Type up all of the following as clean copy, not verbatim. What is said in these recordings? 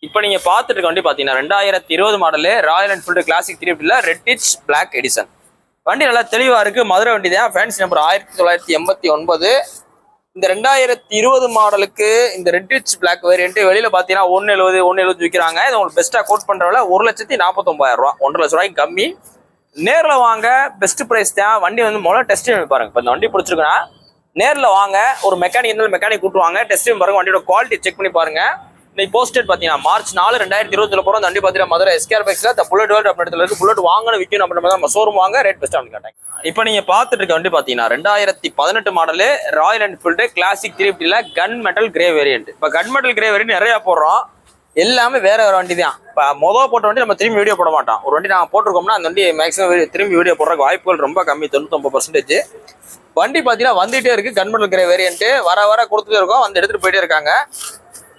இப்போ நீங்க பார்த்துட்டு இருக்க வண்டி பார்த்தீங்கன்னா 2020 model Royal Enfield Classic 350 reddish black edition. வண்டி நல்லா தெளிவா இருக்கு. மதுரை வண்டி தான். Fancy number 1989. இந்த 2020 மாடலுக்கு இந்த ரெட்டிச் பிளாக் வேரியன்ட் வெளியில பார்த்தீங்கன்னா 170 விற்கிறாங்க. இது உங்களுக்கு பெஸ்ட்டாக கோட் பண்றவல 1,49,000 ரூபா, 1,50,000 ரூபாய்க்கு கம்மி. நேரில் வாங்க, பெஸ்ட் ப்ரைஸ் தான். வண்டி வந்து முதல்ல டெஸ்ட் பாருங்க. இப்போ இந்த வண்டி பிடிச்சிருக்குன்னா நேரில் வாங்க, ஒரு மெக்கானிக் இருந்தாலும் மெக்கானிக் கூட்டுவாங்க, டெஸ்ட் பாருங்க, வண்டியோட குவாலிட்டி செக் பண்ணி பாருங்க. இன்னைக்கு போஸ்டட் பார்த்தீங்கன்னா March 4, 2020 போகிறோம். அந்த வண்டி பார்த்தீங்கன்னா மதுரை எஸ்கேஆர் பைக்ஸில் புல்லட் வேர்ல்ட் அப்படின்ற இடத்துல இருக்கு. புல்லட் வாங்கணும் விற்கணும் அப்படின்ற நம்ம ஷோரூம் வாங்க, ரேட் பெஸ்ட்டாக வந்து கேட்டாங்க. இப்போ நீங்கள் பார்த்துட்டு இருக்க வண்டி பார்த்தீங்கன்னா 2018 model Royal Enfield Classic 350 gun metal grey variant. இப்போ கன் மெட்டல் கிரே வேரியன்ட் நிறையா போடுறோம். எல்லாமே வேற ஒரு வண்டி தான். இப்போ மொதல் போட்ட வண்டி நம்ம திரும்பி வீடியோ போட மாட்டோம். ஒரு வண்டி நாங்கள் போட்டிருக்கோம்னா அந்த வண்டி மேக்ஸிமம் திரும்பி வீடியோ போடுறதுக்கு வாய்ப்புகள் ரொம்ப கம்மி, 99%. வண்டி பார்த்தீங்கன்னா வந்துகிட்டே இருக்கு. கன் மெட்டல் கிரே வேரியன்ட் வர கொடுத்துட்டே இருக்கோம், வந்து எடுத்துட்டு போயிட்டே இருக்காங்க.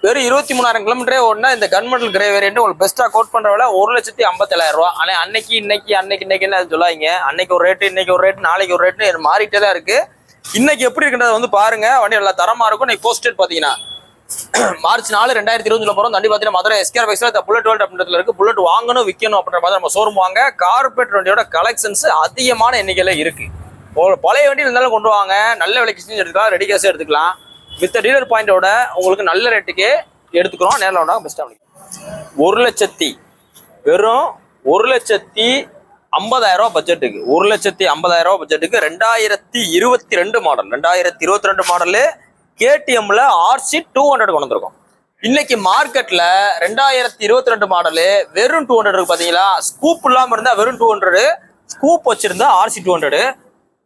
வெறும் 23,000 கிலோமீட்டரே ஓடினா இந்த கன் மெட்டல் கிரே வேரியன்ட் உங்களுக்கு பெஸ்ட்டாக கோட் பண்ணுற விலை 1,57,000 ரூபா. ஆனால் இன்னைக்கு சொல்லாதீங்க. அன்னைக்கு ஒரு ரேட்டு, இன்னைக்கு ஒரு ரேட்டு, நாளைக்கு ஒரு ரேட்டு மாறிட்டே தான் இருக்கு. இன்னைக்கு எப்படி இருக்குன்றத வந்து பாருங்க. வண்டி நல்லா தரமா இருக்கும். இன்னைக்கு போஸ்டட் பார்த்தீங்கன்னா March 4, 2020 போகிறோம். வண்டி பார்த்தீங்கன்னா மதுரை எஸ்கேஆர் பைக்ஸில் புல்லட் வேர்ல்ட் அப்படின்றதுல இருக்கு. புல்லட் வாங்கணும் விற்கணும் அப்படின்ற மாதிரி நம்ம ஷோரூம் வாங்க. கார்பரேட் வண்டியோட கலெக்ஷன்ஸ் அதிகமான எண்ணிக்கையில் இருக்கு. பழைய வண்டி இருந்தாலும் கொண்டு வாங்க, நல்ல விலைக்கு செஞ்சு எடுத்துக்கலாம், ரெடி கேஸே எடுத்துக்கலாம். வித் டீலர் பாயிண்டோட உங்களுக்கு நல்ல ரேட்டுக்கு எடுத்துக்கிறோம். நேரில் வந்தாங்க பெஸ்ட்டாக. 1,00,000 வெறும் 1,50,000 ரூபா பட்ஜெட்டுக்கு, 1,50,000 ரூபா பட்ஜெட்டுக்கு 2022 மாடல், 2022 மாடலு KTMல RC 200 கொண்டு வந்திருக்கோம். இன்னைக்கு மார்க்கெட்ல 2022 மாடலு வெறும் 200 இருக்கு. பாத்தீங்களா, ஸ்கூப் இல்லாம இருந்தா வெறும் 200, ஸ்கூப் வச்சிருந்தா RC 200.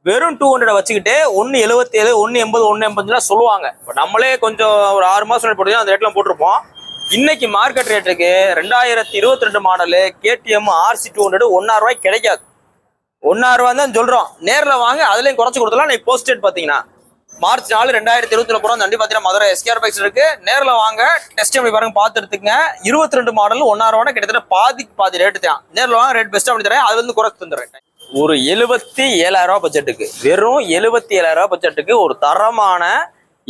வெறும் 200 வச்சுக்கிட்டு 1,77, 1,80, 1,85 சொல்லுவாங்க. இப்போ நம்மளே கொஞ்சம் ஒரு 6 மாசம் போட்டு அந்த ரேட்லாம் போட்டிருப்போம். இன்னைக்கு மார்க்கெட் ரேட்டுக்கு 2022 மாடலு KTM RC 200 1,000 ரூபாய்க்கு கிடைக்காது. 1,000 ரூபா தான் சொல்றோம். நேரில் வாங்க, அதுலயும் குறைச்சு கொடுத்தலாம். இன்னைக்கு போஸ்டட் பாத்தீங்கன்னா March 4, 2020 போறோம். அந்த வண்டி பாத்தீங்கன்னா மதுரை எஸ்கேஆர் பைக்ஸ் இருக்கு. நேரில் வாங்க, டெஸ்ட் பண்ணி பாருங்க, பார்த்து எடுத்துக்கங்க. 22 மாடல் 1,000 ரூபா கிட்டத்தட்ட பாதி ரேட்டு தான். நேரில் வாங்க, ரேட் பெஸ்ட்டாக பண்ணி தரேன். அது வந்து குறைச்சு தந்துடுறேன். ஒரு 77,000 ரூபா பட்ஜெட்டுக்கு, வெறும் 77,000 ரூபா பட்ஜெட்டுக்கு ஒரு தரமான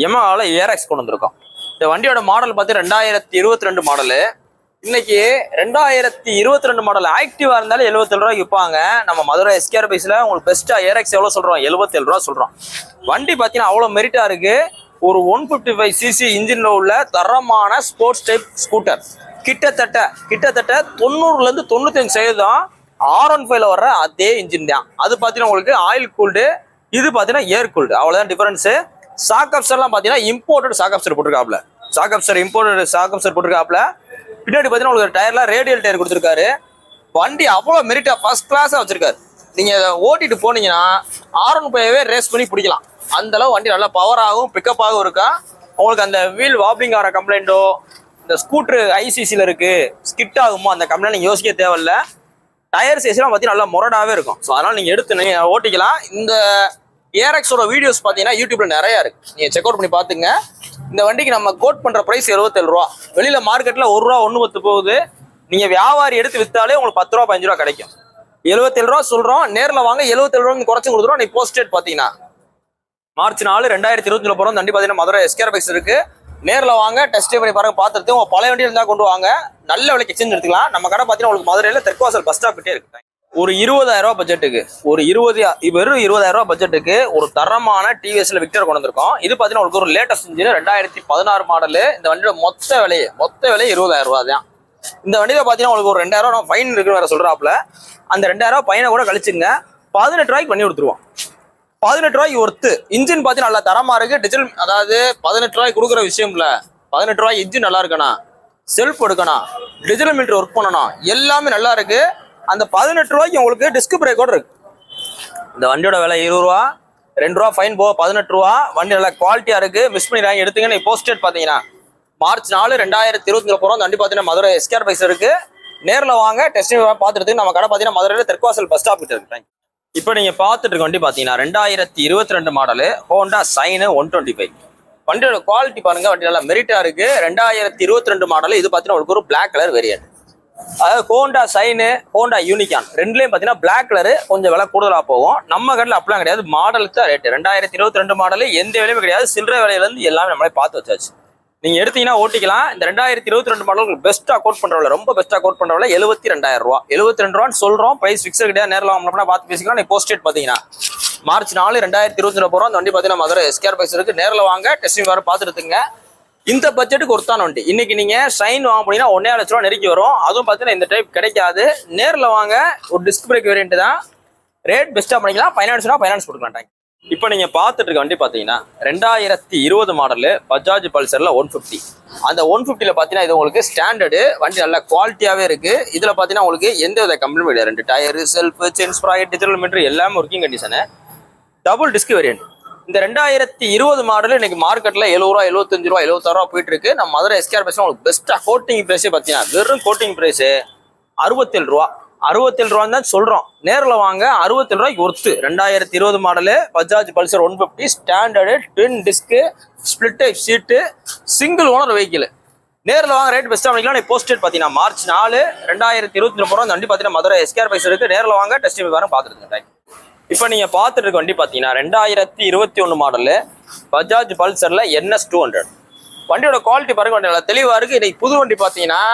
Yamaha ARX கொண்டு வந்திருக்கோம். இந்த வண்டியோட மாடல் பார்த்து 2022 மாடலு. இன்னைக்கு 2022 மாடல் ஆக்டிவா இருந்தாலும் 77 ரூபாய்க்கு விற்பாங்க. நம்ம மதுரை எஸ்கேஆர் பைக்ஸ்ல உங்களுக்கு பெஸ்ட்டா ARX எவ்வளோ சொல்றோம்? 77 ரூபா சொல்றோம். வண்டி பார்த்தீங்கன்னா அவ்வளோ மெரிட்டா இருக்கு. ஒரு 155cc இன்ஜின்ல உள்ள தரமான ஸ்போர்ட்ஸ் டைப் ஸ்கூட்டர். கிட்டத்தட்ட 90% 95% R15 வர்ற அதே இன்ஜின் தான். அது பார்த்தீங்கன்னா உங்களுக்கு ஆயில் கூல்டு, இது பார்த்தீங்கன்னா ஏர் கூல்டு, அவ்வளோதான் டிஃபரன்ஸு. ஷாக் அப்சர்லாம் பார்த்தீங்கன்னா இம்போர்ட்டட் ஷாக் அப்சர் போட்டிருக்காப்ல. இம்போர்ட்டட் ஷாக் அப்சர் போட்டிருக்காப்ல. பின்னாடி பார்த்தீங்கன்னா உங்களுக்கு டயர்லாம் ரேடியல் டயர் கொடுத்துருக்காரு. வண்டி அவ்வளோ மெரிட்டா ஃபர்ஸ்ட் கிளாஸாக வச்சிருக்காரு. நீங்கள் ஓட்டிட்டு போனீங்கன்னா R15 ரேஸ் பண்ணி பிடிக்கலாம். அந்த அளவு வண்டி நல்லா பவராகவும் பிக்கப்பாகவும் இருக்கா. உங்களுக்கு அந்த வீல் வாப்ளிங் ஆகிற கம்ப்ளைண்ட்டோ, இந்த ஸ்கூட்ரு ஐசிசியில் இருக்கு ஸ்கிட் ஆகுமோ அந்த கம்ப்ளைண்ட் நீங்கள் யோசிக்க தேவையில்லை. டயர் சைஸ்லாம் பார்த்தீங்கன்னா நல்லா முரடாவே இருக்கும். ஸோ அதனால் நீங்கள் எடுத்து நீங்கள் ஓட்டிக்கலாம். இந்த ARXோட வீடியோஸ் பார்த்தீங்கன்னா யூடியூப்ல நிறையா இருக்கு, நீங்கள் செக் அவுட் பண்ணி பார்த்துங்க. இந்த வண்டிக்கு நம்ம கோட் பண்ணுற ப்ரைஸ் 77 ரூபா. வெளியில் மார்க்கெட்டில் 1 ரூபா 1 போகுது. நீங்கள் வியாபாரி எடுத்து விற்றாலே உங்களுக்கு 10 ரூபா 15 ரூபா கிடைக்கும். 77 ரூபா சொல்கிறோம். நேரில் வாங்க, 77 ரூபா குறைச்சி கொடுத்துருவோம். நீ போஸ்டேட் பார்த்தீங்கன்னா March 4, 2020 போகிறோம். வண்டி பார்த்தீங்கன்னா மதுரை எஸ்கேஆர் பைக்ஸ் இருக்கு. நேரில் வாங்க, டெஸ்ட் பண்ணி பாருங்க, பார்த்துட்டு உங்கள் பழைய வண்டி இருந்தால் கொண்டு வாங்க, நல்ல விலைக்கு எக்ஸ்சேஞ்ச் எடுத்துக்கலாம். நம்ம கடை பார்த்தீங்கன்னா உங்களுக்கு மதுரையில் தெற்குவாசல் பஸ் ஸ்டாப் கிட்டே இருக்கு. ஒரு 20,000 ரூபா பட்ஜெட்டுக்கு, வெறும் 20,000 ரூபா பட்ஜெட்டுக்கு ஒரு தரமான டிவிஎஸ்ல விக்டர் கொண்டு வந்திருக்கோம். இது பார்த்தீங்கன்னா உங்களுக்கு ஒரு லேட்டஸ்ட் இன்ஜின் 2016 மாடலு. இந்த வண்டியோட மொத்த விலை 20,000 ரூபா தான். இந்த வண்டியில பார்த்தீங்கன்னா உங்களுக்கு ஒரு 2,000 ரூபா ஃபைன் இருக்குன்னு வேற சொல்றாப்புல. அந்த 2,000 ரூபா ஃபைனை கூட கழிச்சுங்க, 18 ரூபாய்க்கு பண்ணி கொடுத்துருவோம். 18 ரூபாய்க்கு ஒர்த்து. இன்ஜின் பார்த்தீங்கன்னா நல்லா தரமா இருக்கு. டிஜிட்டல், அதாவது 18 ரூபாய்க்கு கொடுக்குற விஷயம் இல்லை. 18 ரூபாய்க்கு இன்ஜின் நல்லா இருக்கணும், செல்ஃப் எடுக்கணும், டிஜிட்டல் மீட்டர் ஒர்க் பண்ணணும், எல்லாமே நல்லா இருக்கு. அந்த 18 ரூபாய்க்கு உங்களுக்கு டிஸ்க் பிரேக்கோட இருக்கு. இந்த வண்டியோட விலை 20 ரூபா, 2 ரூபா ஃபைன் போக 18 ரூபா. வண்டி நல்லா குவாலிட்டியா இருக்கு. மிஸ் பண்ணிடுறாங்க, எடுத்துங்க. போஸ்டட் பார்த்தீங்கன்னா March 4, 2020 போகிறோம். வண்டி பார்த்தீங்கன்னா மதுரை எஸ்கேஆர் பைக்ஸ் இருக்கு. நேரில் வாங்க, டெஸ்ட் பார்த்துட்டு நம்ம கடை பார்த்தீங்கன்னா மதுரையில் தெற்குவாசல் பஸ் ஸ்டாப் கிட்ட இருக்கு. இப்போ நீங்கள் பார்த்துட்டு இருக்க வண்டி பார்த்தீங்கன்னா 2022 மாடலு ஹோண்டா சைனு 125. வண்டியோட குவாலிட்டி பாருங்க, வண்டி நல்லா மெரிட்டா இருக்கு. 2022 மாடல். இது பார்த்தீங்கன்னா உங்களுக்கு ஒரு பிளாக் கலர் வேரியன்ட். அதாவது ஹோண்டா சைனு, ஹோண்டா யூனிகான் ரெண்டுலேயும் பார்த்தீங்கன்னா பிளாக் கலரு கொஞ்சம் விலை கூடுதலாக போகும். நம்ம கடையில் அப்படிலாம் கிடையாது, மாடலுக்கு தான் ரேட்டு. 2022 மாடலு எந்த விலையுமே கிடையாது. சில்லறை விலையிலேருந்து எல்லாமே நம்மளே பார்த்து வச்சாச்சு. நீங்க எடுத்தீங்கன்னா ஓட்டிக்கலாம். இந்த 2022 மாடல் உங்களுக்கு பெஸ்டா கோட் பண்றவங்க, ரொம்ப பெஸ்டா கோட் பண்றவங்க 72,000 ரூபா. 72 சொல்றோம். பிரைஸ் ஃபிக்ஸட் கிடையாது. நேரில் வாங்கினா பார்த்து பேசிக்கலாம். நீ போஸ்ட் டேட் பாத்தீங்கன்னா மார்ச் 4 2022 போறோம். அந்த வண்டி பாத்தீங்கன்னா மதுரை எஸ்கேஆர் பைக்ஸ் இருக்கு. நேரில் வாங்க, டெஸ்டிங் வேற பாத்துருத்துங்க. இந்த பட்ஜெட்டுக்கு ஒருத்தான வண்டி. இன்னைக்கு நீங்க ஷைன் வாங்க போனீங்கன்னா 1.5 லட்ச ரூபா நெருக்கி வரும். அதுவும் பாத்தீங்கன்னா இந்த டைப் கிடைக்காது. நேரில் வாங்க. ஒரு டிஸ்க் பிரேக் வேரியன்ட் தான். ரேட் பெஸ்டா பண்ணிக்கலாம். ஃபைனான்ஸ் கொடுக்கலாம். இப்போ நீங்க பார்த்துட்டு இருக்க வண்டி பாத்தீங்கன்னா 2020 மாடலு பஜாஜ் பல்சர்ல 150. அந்த 150ல பாத்தீங்கன்னா இது உங்களுக்கு ஸ்டாண்டர்டு வண்டி, நல்ல குவாலிட்டியாவே இருக்கு. இதுல பாத்தீங்கன்னா உங்களுக்கு எந்த வித கம்ப்ளைண்ட் கிடையாது. 2 tyre, self, chain sprocket, digital meter எல்லாமே working condition. Double disc variant. இந்த 2020 மாடல் இன்னைக்கு மார்க்கெட்ல 70 ரூபா, 75 ரூபா, 76 ரூபா போயிட்டு இருக்கு. நம்ம மதுரை எஸ்கேஆர் பைக்ஸ்ல உங்களுக்கு பெஸ்டா கோட்டிங் பிரைஸே பாத்தீங்கன்னா வெறும் கோட்டிங் பிரைஸ் 67 ரூபா. 67 ரூபான்னு தான் சொல்றோம். நேரில் வாங்க. 67 ரூபாய்க்கு worth. 2020 model Bajaj Pulsar 150 standard, twin disc, split type seat, single owner vehicle. நேரில் வாங்க. ரேட் பெஸ்ட்டாக பண்ணிக்கலாம். நீ போஸ்ட் டேட் பார்த்தீங்கன்னா மார்ச் 4 2022 போகிறோம். அந்த வண்டி பார்த்தீங்கன்னா மதுரை எஸ்கேஆர் பைக்ஸ் இருக்கு. நேரில் வாங்க, டெஸ்ட் வர பார்த்துருங்க. இப்போ நீங்க பார்த்துட்டு இருக்க வண்டி பார்த்தீங்கன்னா 2021 மாடலு பஜாஜ் பல்சர்ல NS 200. வண்டியோட குவாலிட்டி பாருங்க, வண்டி நல்லா தெளிவா இருக்கு. இன்னைக்கு புது வண்டி பார்த்தீங்கன்னா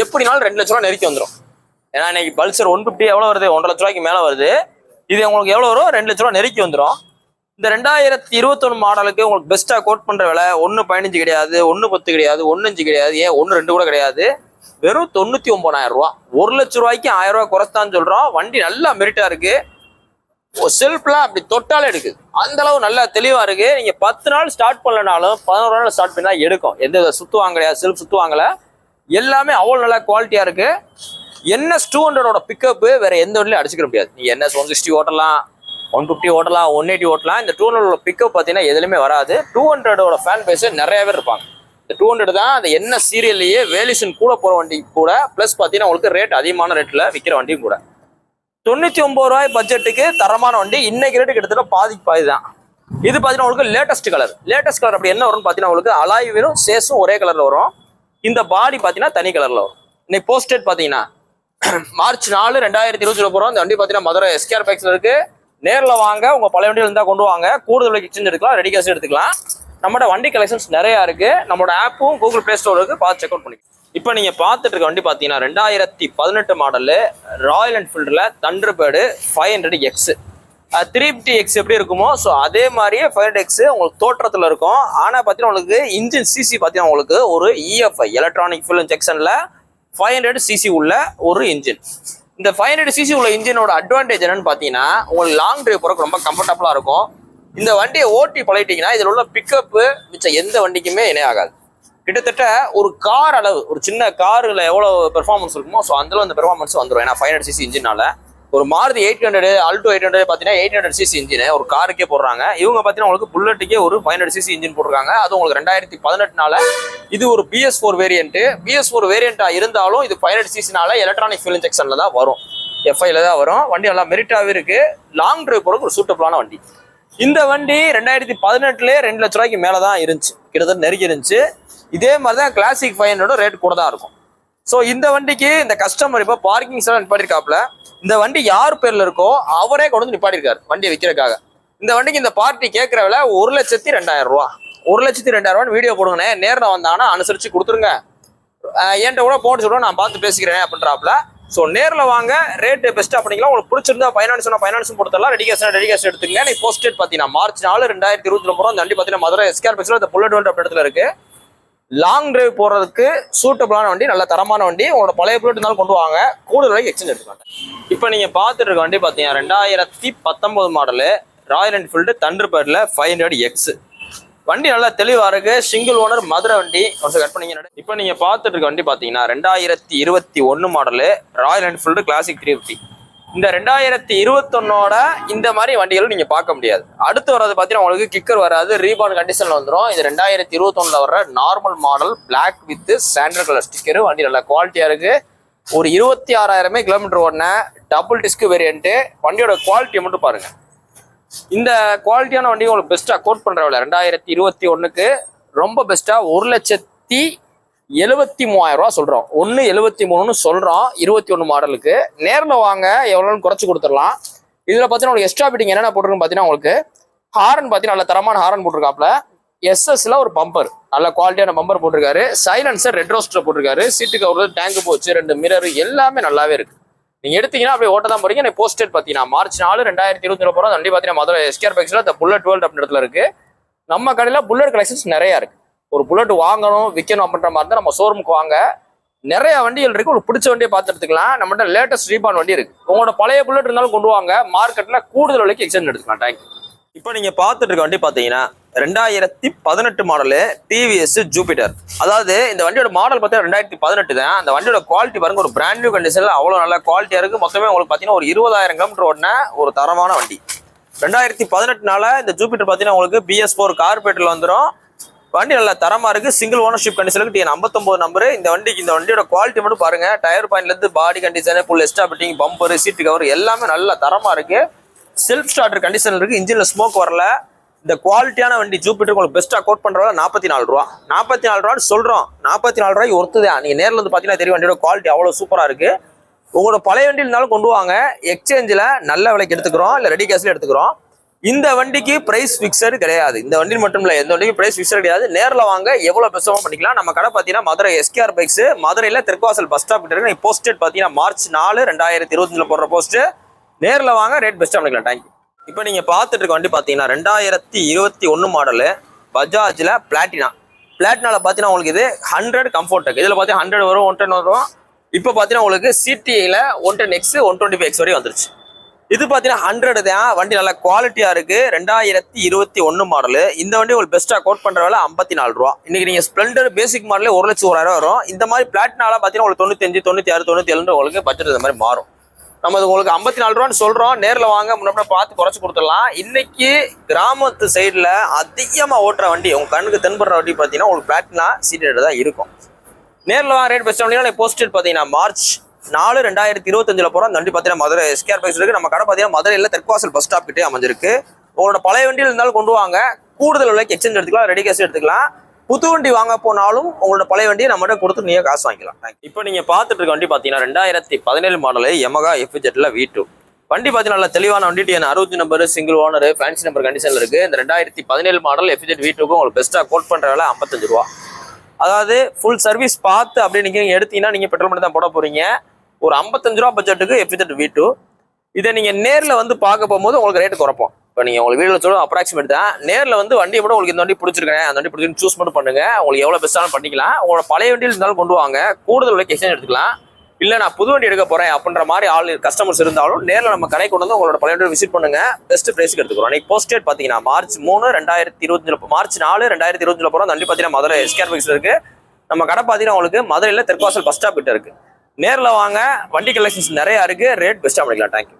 எப்படினாலும் 2 லட்ச ரூபா நெருக்கி வந்துடும். ஏன்னா இன்னைக்கு பல்சர் 150 எவ்வளோ வருது? 1.5 லட்ச ரூபாய்க்கு மேலே வருது. இது உங்களுக்கு எவ்வளோ வரும்? 2 லட்ச ரூபா நெருக்கி வந்துடும். இந்த 2021 மாடலுக்கு உங்களுக்கு பெஸ்ட்டாக கோட் பண்ணுற விலை 1.15 கிடையாது, 1.10 கிடையாது, 1.5 கிடையாது, ஏன் 1.2 கூட கிடையாது. வெறும் 99,000 ரூபா. 1 லட்ச ரூபாய்க்கு 1000 ரூபா குறைச்சான்னு சொல்கிறோம். வண்டி நல்லா மெரிட்டா இருக்கு. செல்ஃப்லாம் அப்படி தொட்டாலே எடுக்குது. அந்த அளவு நல்லா தெளிவா இருக்கு. நீங்க 10 நாள் ஸ்டார்ட் பண்ணலனாலும் 11 நாள் ஸ்டார்ட் பண்ணா எடுக்கும். எந்த சுத்துவாங்க கிடையாது, செல்ஃப் சுத்துவாங்கல. எல்லாமே அவ்வளவு நல்லா குவாலிட்டியா இருக்கு. NS 200 பிக்கப் வேற எந்த வண்டியிலும் அடிச்சுக்க முடியாது. நீ NS 160 ஓட்டலாம், 150 ஓட்டலாம், 180 ஓட்டலாம். இந்த 200 பிக்கப் பார்த்தீங்கன்னா எதுலையுமே வராது. 200 ஃபேன் பேஸ் நிறைய பேர் இருப்பாங்க. இந்த 200 தான் அந்த NS சீரியல்லையே வேல்யூஷன் கூட போற வண்டி கூட. பிளஸ் பார்த்தீங்கன்னா உங்களுக்கு ரேட் அதிகமான ரேட்ல விற்கிற வண்டியும் கூட. 99 ரூபாய் பட்ஜெட்டுக்கு தரமான வண்டி. இன்னைக்கு ரேட்டு கிட்டத்தட்ட பாதி தான். இது பார்த்தீங்கன்னா உங்களுக்கு லேட்டஸ்ட் கலர். லேட்டஸ்ட் கலர் அப்படி என்ன வரும்னு பார்த்தீங்கன்னா உங்களுக்கு அலாய் வீலும் சேஸும் ஒரே கலர்ல வரும். இந்த பாடி பார்த்தீங்கன்னா தனி கலர்ல வரும். இன்னைக்கு போஸ்ட் டேட் பார்த்தீங்கன்னா மார்ச் 4 2020 போகிறோம். இந்த வண்டி பார்த்தீங்கன்னா மதுரை எஸ்கேஆர் பைக்ஸ்ல இருக்கு. நேரில் வாங்க. உங்க பழைய வண்டியில் இருந்தால் கொண்டு வாங்க. கூடுதல் எக்ஸ்சேஞ்ச் எடுக்கலாம், ரெடி கேஷ் எடுத்துக்கலாம். நம்மளோட வண்டி கலெக்ஷன்ஸ் நிறைய இருக்கு. நம்மளோட ஆப்பும் கூகுள் பிளே ஸ்டோர் இருக்கு, பார்த்து செக் அவுட் பண்ணிக்கலாம். இப்போ நீங்க பார்த்துட்டு இருக்க வண்டி பார்த்தீங்கன்னா 2018 model Royal என்ஃபீல்டில் Thunderbird 500X. 350X எப்படி இருக்குமோ ஸோ அதே மாதிரியே 500X உங்களுக்கு தோற்றத்தில் இருக்கும். ஆனால் பார்த்தீங்கன்னா உங்களுக்கு இன்ஜின் சிசி பார்த்தீங்கன்னா உங்களுக்கு ஒரு EFI எலக்ட்ரானிக் ஃபியூல் இன்ஜெக்ஷனில் 500cc உள்ள ஒரு இன்ஜின். இந்த 500cc உள்ள இன்ஜினோட அட்வான்டேஜ் என்னன்னு பார்த்தீங்கன்னா உங்களுக்கு லாங் டிரைவ் போறதுக்கு ரொம்ப கம்ஃபர்டபுளாக இருக்கும். இந்த வண்டியை ஓட்டி பழகிட்டீங்கன்னா இதில் உள்ள பிக்கப்பு மிச்சம் எந்த வண்டிக்குமே இணையாகாது. கிட்டத்தட்ட ஒரு கார் அளவு, ஒரு சின்ன காரில் எவ்வளோ பெர்ஃபார்மன்ஸ் இருக்குமோ ஸோ அந்த அந்த பெர்ஃபார்மன்ஸ் வந்துடும். ஏன்னா 500cc இன்ஜினால ஒரு மாருதி 800, ஆல்டோ 800 பார்த்தீங்கன்னா 800cc இன்ஜின் ஒரு காருக்கே போடுறாங்க. இவங்க பார்த்தீங்கன்னா உங்களுக்கு புல்லட்டுக்கே ஒரு 500cc இன்ஜின் போட்டிருக்காங்க. அது உங்களுக்கு 2018 இது ஒரு BS4 வேரியன்ட். BS4 வேரியண்டா இருந்தாலும் இது 500cc எலக்ட்ரானிக் ஃபியூல் இன்ஜெக்ஷன்ல தான் வரும், FIல தான் வரும். வண்டி நல்லா மெரிட்டாவே இருக்கு. லாங் டிரைவ் போறதுக்கு ஒரு சூட்டபிளான வண்டி. இந்த வண்டி 2018 2 லட்ச ரூபாய்க்கு மேலே தான் இருந்துச்சு, கிட்டத்தட்ட நெருங்கி இருந்துச்சு. இதே மாதிரி தான் கிளாசிக் 500 ரேட் கூட தான் இருக்கும். ஸோ இந்த வண்டிக்கு இந்த கஸ்டமர் இப்போ பார்க்கிங் எல்லாம் நிப்பாட்டிருக்காப்ல. இந்த வண்டி யார் பேர்ல இருக்கோ அவரே கொண்டு வந்து நிப்பாட்டிருக்காரு வண்டியை விற்கிறதுக்காக. இந்த வண்டிக்கு இந்த பார்ட்டி கேட்கிற விலை 1,02,000 ரூபா. 1,02,000 ரூபான்னு வீடியோ போடுங்கண்ணே. நேரில் வந்தாங்கன்னா அனுசரிச்சு கொடுத்துருங்க. என்கிட்ட கூட போட்டு சொல்லுவோம், நான் பார்த்து பேசிக்கிறேன் அப்படின்றாப்ல. ஸோ நேரில் வாங்க. ரேட்டு பெஸ்ட்டாக பண்ணிக்கலாம். உங்களுக்கு பிடிச்சிருந்தா ஃபைனான்ஸும் கொடுத்துடலாம். ரெடி கேஷ் எடுத்துங்க. நீ போஸ்ட் டேட் பார்த்தீங்கன்னா மார்ச் 4 2020 போகிறோம். அந்த வண்டி பார்த்தீங்கன்னா மதுரை எஸ்கேஆர் பைக்ஸ்ல இந்த புல்லட் வண்டி அப்படி இடத்துல இருக்கு. லாங் டிரைவ் போறதுக்கு சூட்டபிளான வண்டி, நல்ல தரமான வண்டி. உங்களோட பழைய புல்லட் இருந்தாலும் கொண்டு வாங்க, கூடுதல் விலைக்கு எக்ஸ்சேஞ்ச் எடுத்துக்காங்க. இப்போ நீங்க பார்த்துட்டு இருக்க வண்டி பார்த்தீங்கன்னா 2019 மாடலு ராயல் என்ஃபீல்டு தண்டர்பேர்ட்ல 500X. வண்டி நல்லா தெளிவா இருக்கு. சிங்கிள் ஓனர் மதுரை வண்டி. கட் பண்ணீங்க. இப்போ நீங்க பார்த்துட்டு இருக்க வண்டி பார்த்தீங்கன்னா 2021 மாடலு ராயல் என்ஃபீல்டு கிளாசிக் 350. இந்த 2021 இந்த மாதிரி வண்டிகள் நீங்க பார்க்க முடியாது. அடுத்து வர்றது பார்த்தீங்கன்னா உங்களுக்கு கிக்கர் வராது, ரீபான் கண்டிஷன்ல வந்துடும். இது 2021 வர்ற normal model black with sandal colour sticker. வண்டி நல்ல குவாலிட்டியா இருக்கு. ஒரு 26,000 கிலோமீட்டர் ஓடின டபுள் டிஸ்க் வேரியன்ட். வண்டியோட குவாலிட்டியை மட்டும் பாருங்க. இந்த குவாலிட்டியான வண்டி உங்களுக்கு பெஸ்டா கோட் பண்ற விலை 2021க்கு ரொம்ப பெஸ்டா 1,73,000 ரூபா சொல்றோம். 1,73,000 சொல்றோம் 21 மாடலுக்கு. நேரில் வாங்க, எவ்வளோன்னு குறைச்சு கொடுத்துடலாம். இதுல பார்த்தீங்கன்னா உங்களுக்கு எக்ஸ்ட்ரா பிட்டிங் என்னென்ன போட்டிருக்குன்னு பார்த்தீங்கன்னா உங்களுக்கு ஹாரன் பார்த்தீங்கன்னா நல்ல தரமான ஹாரன் போட்டிருக்காப்ல. எஸ்எஸ்ல ஒரு பம்பர், நல்ல குவாலிட்டியான பம்பர் போட்டிருக்காரு. சைலன்சர் ரெட் ரோஸ்டர் போட்டிருக்காரு. சீட்டு கவர், டேங்க் போச்சு, 2 மிரர் எல்லாமே நல்லாவே இருக்கு. நீங்க எடுத்தீங்கன்னா அப்படியே ஓட்ட தான் போறீங்க. போஸ்டட் பாத்தீங்கன்னா மார்ச் 4 2020 போறோம். வண்டி பாத்தீங்கன்னா மதுரை எஸ்கேஆர் பைக்ஸ்ல இந்த புல்லட் வேர்ல்ட் அப்படின்ற இடத்துல இருக்கு. நம்ம கடையில புல்லட் கலெக்ஷன்ஸ் நிறைய இருக்கு. ஒரு புல்லட் வாங்கணும் விற்கணும் அப்படின்ற மாதிரி தான் நம்ம ஷோரூமுக்கு வாங்க. நிறைய வண்டிகள் இருக்கு. உங்களுக்கு பிடிச்ச வண்டியை பார்த்து எடுத்துக்கலாம். நம்மகிட்ட லேட்டஸ்ட் ரீபான் வண்டி இருக்கு. உங்களோட பழைய புல்லட் இருந்தாலும் கொண்டு வாங்க. மார்க்கெட்ல கூடுதல் விலைக்கு எக்ஸ்சேஞ்ச் எடுத்துக்கலாம். தேங்க்யூ. இப்போ நீங்க பார்த்துட்டு இருக்க வண்டி பாத்தீங்கன்னா 2018 மாடலு டிவிஎஸ் ஜூபிட்டர். அதாவது இந்த வண்டியோட மாடல் பார்த்தீங்கன்னா 2018 தான். அந்த வண்டியோட குவாலிட்டி பாருங்க, ஒரு பிராண்ட் நியூ கண்டிஷன்ல அவ்வளவு நல்ல குவாலிட்டியா இருக்கு. மொத்தமே உங்களுக்கு பாத்தீங்கன்னா ஒரு 20,000 கிலோமீட்டர் ஓடின ஒரு தரமான வண்டி. 2018 இந்த ஜூபிட்டர் பாத்தீங்கன்னா உங்களுக்கு BS4 கார்பரேட்டர்ல வந்துடும். வண்டி நல்ல தரமா இருக்கு. சிங்கிள் ஓனர்ஷிப் கண்டிஷனுக்கு TN 59 நம்பர். இந்த வண்டியோட குவாலிட்டி மட்டும் பாருங்க. டயர் பாயிண்ட்ல இருந்து பாடி கண்டிஷன், ஃபுல் எஸ்டாபிட்டிங், பம்பர், சீட்டு கவர் எல்லாமே நல்ல தரமா இருக்கு. செல்ஃப் ஸ்டார்டர் கண்டிஷன் இருக்கு. இன்ஜின்ல ஸ்மோக் வரல. இந்த குவாலிட்டியான வண்டி ஜூபிட்டர் உங்களுக்கு பெஸ்டா கோட் பண்றவங்க 44 ரூபா. 44 ரூபான்னு சொல்றோம். 44 ரூபாய்க்கு ஒருத்துதான். நீங்க நேரில் வந்து பாத்தீங்கன்னா தெரியும் வண்டியோட குவாலிட்டி அவ்வளவு சூப்பரா இருக்கு. உங்களோட பழைய வண்டி இருந்தாலும் கொண்டு வாங்க. எக்ஸ்சேஞ்சில் நல்ல விலைக்கு எடுத்துக்கிறோம், இல்லை ரெடி கேஷ்ல எடுத்துக்கிறோம். இந்த வண்டிக்கு பிரைஸ் பிக்சர் கிடையாது. இந்த வண்டி மட்டும் இல்லை, எந்த வண்டிக்கு பிரைஸ் பிக்சர் கிடையாது. நேரில் வாங்க, எவ்வளவு பெருசாக பண்ணிக்கலாம். நம்ம கடை பார்த்தீங்கன்னா மதுரை எஸ்கேஆர் பைக்ஸ், மதுரையில் தெற்குவாசல் பஸ் ஸ்டாப் கிட்ட இருக்கு. போஸ்டட் பார்த்தீங்கன்னா மார்ச் 4 2025 போடுற போஸ்ட். நேரில் வாங்க, ரேட் பெஸ்ட்டாக பண்ணிக்கலாம். தேங்க்யூ. இப்போ நீங்கள் பார்த்துட்டு இருக்க வண்டி பார்த்தீங்கன்னா 2021 மாடலு பஜாஜில் பிளாட்டினால பார்த்தீங்கன்னா உங்களுக்கு இது 100 கம்ஃபர்ட் இருக்கு. இதில் பார்த்தீங்கன்னா 100 வரும், 110 வரும். இப்போ பார்த்தீங்கன்னா உங்களுக்கு சிடிஐல 110X 125X வரையும் வந்துருச்சு. இது பார்த்தீங்கன்னா 100 தான். வண்டி நல்ல குவாலிட்டியா இருக்கு. 2021 மாடலு. இந்த வண்டி உங்களுக்கு பெஸ்ட்டா கோட் பண்ற வேலை 54 ரூபா. இன்னைக்கு நீங்க ஸ்ப்ளெண்டர் பேசிக் மாடலே 1,01,000 வரும். இந்த மாதிரி பிளாட்டினால பார்த்தீங்கன்னா உங்களுக்கு 95, 96, 97 உங்களுக்கு பட்ஜெட் இந்த மாதிரி மாறும். நம்ம உங்களுக்கு 54 ரூபான்னு சொல்றோம். நேரில் வாங்க, முன்னாடி பார்த்து குறைச்சு கொடுத்துடலாம். இன்னைக்கு கிராமத்து சைடில் அதிகமாக ஓட்டுற வண்டி, உங்க கண்ணுக்கு தென்படுற வண்டி பார்த்தீங்கன்னா உங்களுக்கு பிளாட்டினா சீட்டட் தான் இருக்கும். நேரில் வாங்க, ரேட் பெஸ்ட் வண்டினா போஸ்டட் பார்த்தீங்கன்னா மார்ச் 4 2025 போறோம். அந்த வண்டி பார்த்தீங்கன்னா மதுரை எஸ்கேஆர் பைக்ஸ் இருக்கு. நம்ம கடை பார்த்தீங்கன்னா மதுரையில் தெற்குவாசல் பஸ் ஸ்டாப் கிட்டே அமைஞ்சிருக்கு. உங்களோட பழைய வண்டியில் இருந்தாலும் கொண்டு வாங்க. கூடுதல் விலைக்கு எக்ஸ்சேஞ்ச் எடுத்துக்கலாம், ரெடி கேஷ் எடுத்துக்கலாம். புது வண்டி வாங்க போனாலும் உங்களோட பழைய வண்டியை நம்மகிட்ட கொடுத்து நீங்க காசு வாங்கிக்கலாம். இப்போ நீங்க பார்த்துட்டு இருக்க வண்டி பார்த்தீங்கன்னா 2017 மாடல் Yamaha FZ V2 வண்டி பார்த்தீங்கன்னா நல்ல தெளிவான வண்டி. TN 60 number, single owner, fancy number கண்டிஷன்ல இருக்கு. இந்த 2017 மாடல் FZ V2க்கு உங்களுக்கு பெஸ்ட்டாக கோட் பண்ற வேலை 55 ரூபா. அதாவது ஃபுல் சர்வீஸ் பார்த்து அப்படி நீங்க எடுத்தீங்கன்னா நீங்க பெட்ரோல் மட்டும் தான் போட போறீங்க. ஒரு 55 ரூபா பட்ஜெட்டுக்கு FZ V2. இதை நீங்க நேரில் வந்து பார்க்க போகும்போது உங்களுக்கு ரேட்டு குறைப்போம். இப்போ நீங்கள் உங்களுக்கு வீடியோவில் சொல்ல அப்ராக்சிமேட் தான். நேரில் வந்து வண்டியை கூட உங்களுக்கு இந்த வண்டி பிடிச்சிருக்கேன், அந்த வண்டி பிடிச்சிருக்கு சூஸ் மட்டும் பண்ணுங்க. உங்களுக்கு எவ்வளோ பெஸ்ட்டாலும் பண்ணிக்கலாம். உங்களோட பழைய வண்டியில் இருந்தாலும் கொண்டு வாங்க, கூடுதல் விலைக்கு எக்ஸ்சேஞ்ச் எடுத்துக்கலாம். இல்லை நான் புது வண்டி எடுக்க போறேன் அப்படின்ற மாதிரி கஸ்டமர்ஸ் இருந்தாலும் நேரில் நம்ம கடை கொண்டு வந்து உங்களோட பழைய வண்டியை விசிட் பண்ணுங்க. பெஸ்ட் பிரைஸ்க்கு எடுத்துக்கிறோம். இன்னைக்கு போஸ்டேட் பார்த்தீங்கன்னா மார்ச் 3 2025 மார்ச் 4 2025 போகிறோம். அந்த வண்டி பார்த்தீங்கன்னா மதுரை எஸ்கேஆர் பைக்ஸ் இருக்கு. நம்ம கடை பார்த்தீங்கன்னா உங்களுக்கு மதுரையில் தெற்குவாசல் பஸ் ஸ்டாப் கிட்ட இருக்கு. நேரில் வாங்க, வண்டி கலெக்ஷன்ஸ் நிறைய இருக்கு, ரேட் பெஸ்ட்டாக பண்ணிக்கலாம். தேங்க்யூ.